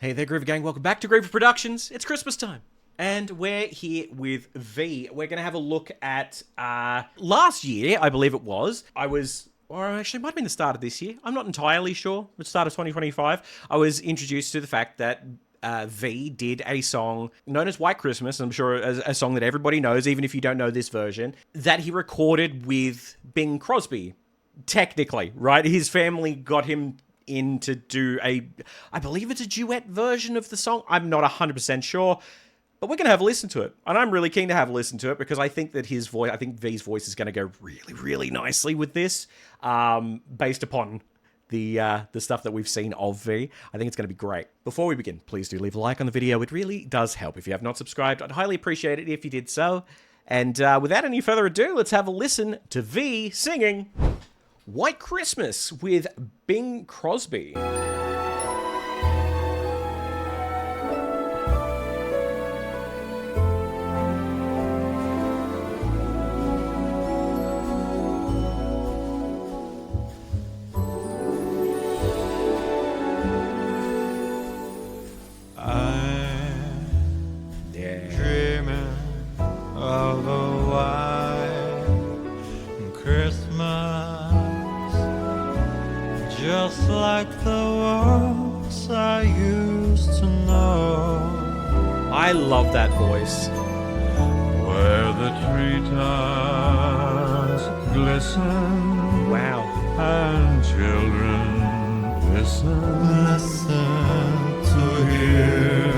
Hey there, Griever Gang. Welcome back to Griever Productions. It's Christmas time. And we're here with V. We're going to have a look at, last year, I believe it was. Or actually, it might have been the start of this year. I'm not entirely sure. The start of 2025. I was introduced to the fact that V did a song known as White Christmas. I'm sure a song that everybody knows, even if you don't know this version, that he recorded with Bing Crosby. Technically, right? His family got him in to do I believe it's a duet version of the song. I'm not 100% sure, but we're going to have a listen to it. And I'm really keen to have a listen to it because I think that V's voice is going to go really, really nicely with this, based upon the stuff that we've seen of V. I think it's going to be great. Before we begin, please do leave a like on the video. It really does help. If you have not subscribed, I'd highly appreciate it if you did so. And without any further ado, let's have a listen to V singing White Christmas with Bing Crosby. Just like the walks I used to know. I love that voice. Where the treetops glisten. Wow. And children listen to hear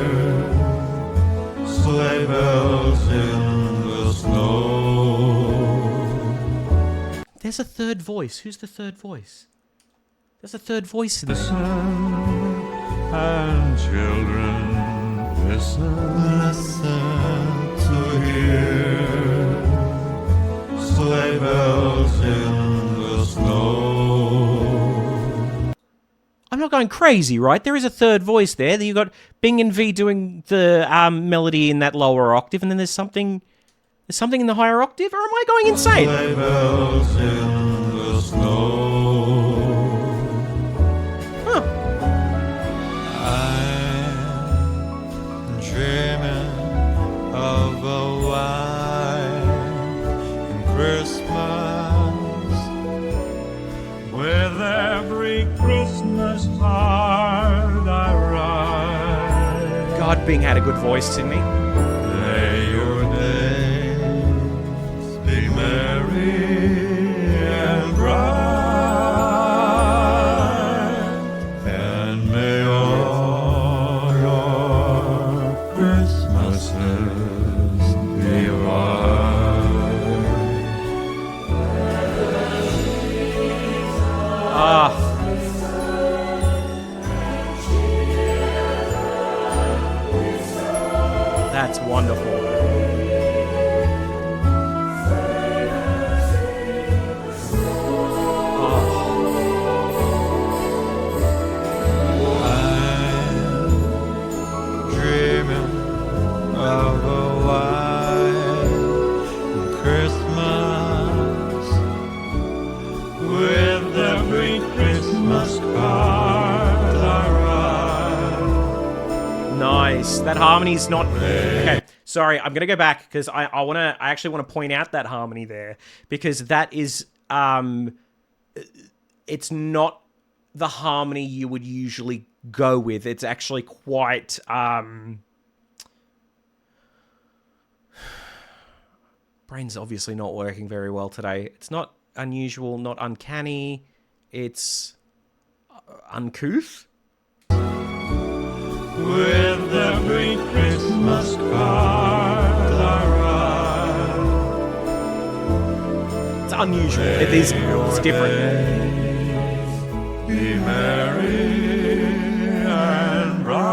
sleigh bells in the snow. There's a third voice. Who's the third voice? There's a third voice in there. And children listen to hear sleigh bells in the snow. I'm not going crazy, right? There is a third voice there. You got Bing and V doing the melody in that lower octave, and then there's something in the higher octave, or am I going insane? Sleigh bells in the snow. Christmas, with every Christmas card I write. God, Bing had a good voice, didn't he? May your days be merry and bright, and may all your Christmases be white. That's wonderful. I'm dreaming of a white Christmas, with every Christmas card I write. Nice. That harmony's not... Okay, sorry, I'm going to go back because I actually want to point out that harmony there because that is, it's not the harmony you would usually go with. It's actually quite, brain's obviously not working very well today. It's not unusual, not uncanny. It's uncouth. With every Christmas card I write. It's unusual. It's different. Be merry and bright,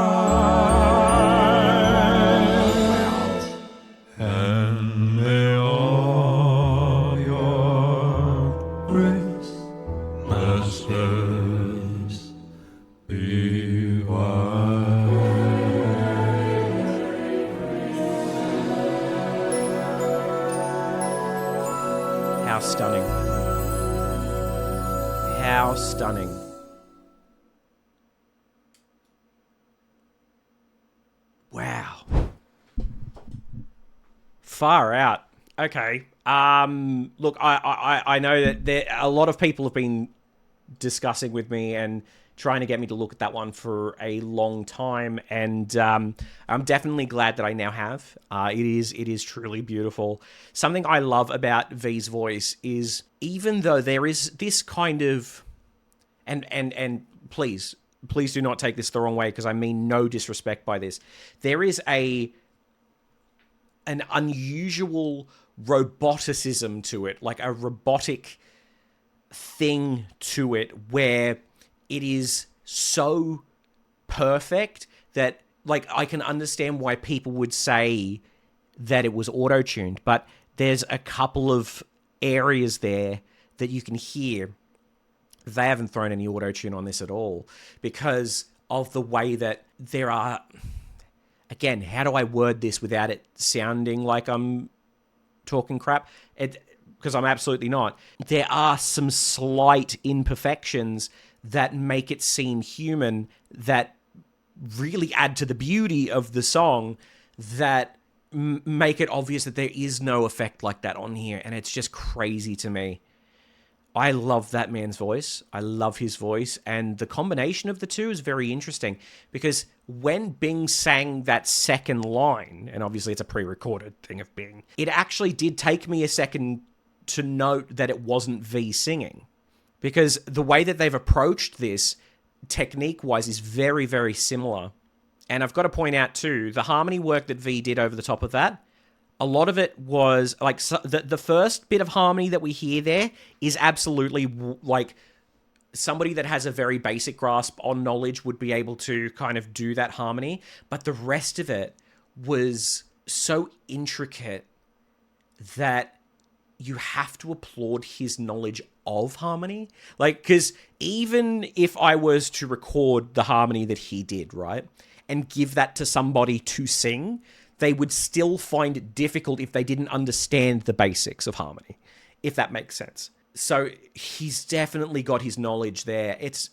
and may all your Christmases be white. How stunning. How stunning. Wow. Far out. Okay. Look, I know that a lot of people have been discussing with me and trying to get me to look at that one for a long time, and I'm definitely glad that I now have. It is truly beautiful. Something I love about V's voice is, even though there is this kind of, and please do not take this the wrong way, because I mean no disrespect by this. There is an unusual roboticism to it, like a robotic thing to it, where it is so perfect that, like, I can understand why people would say that it was auto-tuned, but there's a couple of areas there that you can hear they haven't thrown any auto-tune on this at all, because of the way that there are... Again, how do I word this without it sounding like I'm talking crap? Because I'm absolutely not. There are some slight imperfections that make it seem human, that really add to the beauty of the song, that make it obvious that there is no effect like that on here, and it's just crazy to me. I love that man's voice. I love his voice, and the combination of the two is very interesting, because when Bing sang that second line, and obviously it's a pre-recorded thing of Bing, it actually did take me a second to note that it wasn't V singing, because the way that they've approached this technique-wise is very, very similar. And I've got to point out too, the harmony work that V did over the top of that, a lot of it was like, the first bit of harmony that we hear there is absolutely like somebody that has a very basic grasp on knowledge would be able to kind of do that harmony. But the rest of it was so intricate that you have to applaud his knowledge of harmony. Like, because even if I was to record the harmony that he did, right, and give that to somebody to sing, they would still find it difficult if they didn't understand the basics of harmony, if that makes sense. So he's definitely got his knowledge there. It's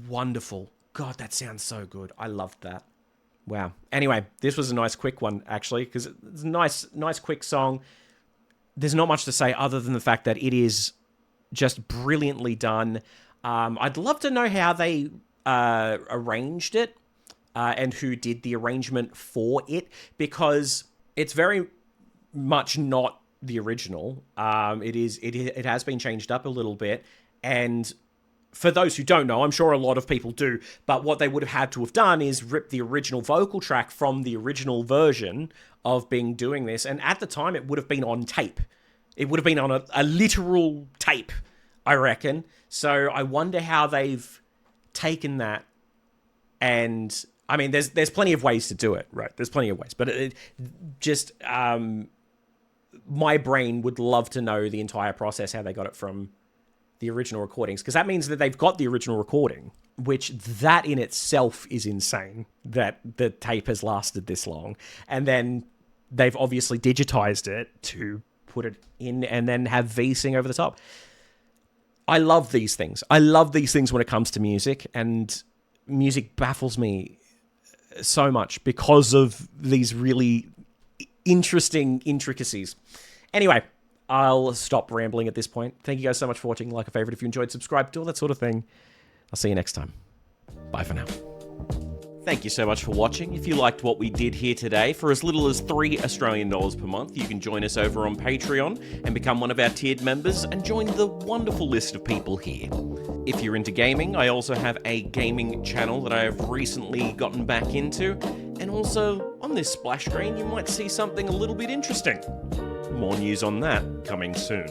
wonderful. God, that sounds so good. I loved that. Wow. Anyway, this was a nice quick one, actually, because it's a nice quick song. There's not much to say other than the fact that it is just brilliantly done. I'd love to know how they arranged it. And who did the arrangement for it, because it's very much not the original. It has been changed up a little bit, and for those who don't know, I'm sure a lot of people do, but what they would have had to have done is rip the original vocal track from the original version of Bing doing this, and at the time it would have been on tape. It would have been on a literal tape, I reckon. So I wonder how they've taken that, and... I mean, there's plenty of ways to do it, right? There's plenty of ways. But my brain would love to know the entire process, how they got it from the original recordings. Because that means that they've got the original recording, which that in itself is insane, that the tape has lasted this long. And then they've obviously digitized it to put it in and then have V sing over the top. I love these things. I love these things when it comes to music. And music baffles me so much because of these really interesting intricacies. Anyway, I'll stop rambling at this point. Thank you guys so much for watching. Like a favorite if you enjoyed, subscribe, do all that sort of thing. I'll see you next time. Bye for now. Thank you so much for watching. If you liked what we did here today, for as little as $3 Australian per month, you can join us over on Patreon and become one of our tiered members and join the wonderful list of people here. If you're into gaming, I also have a gaming channel that I have recently gotten back into, and also on this splash screen you might see something a little bit interesting. More news on that coming soon.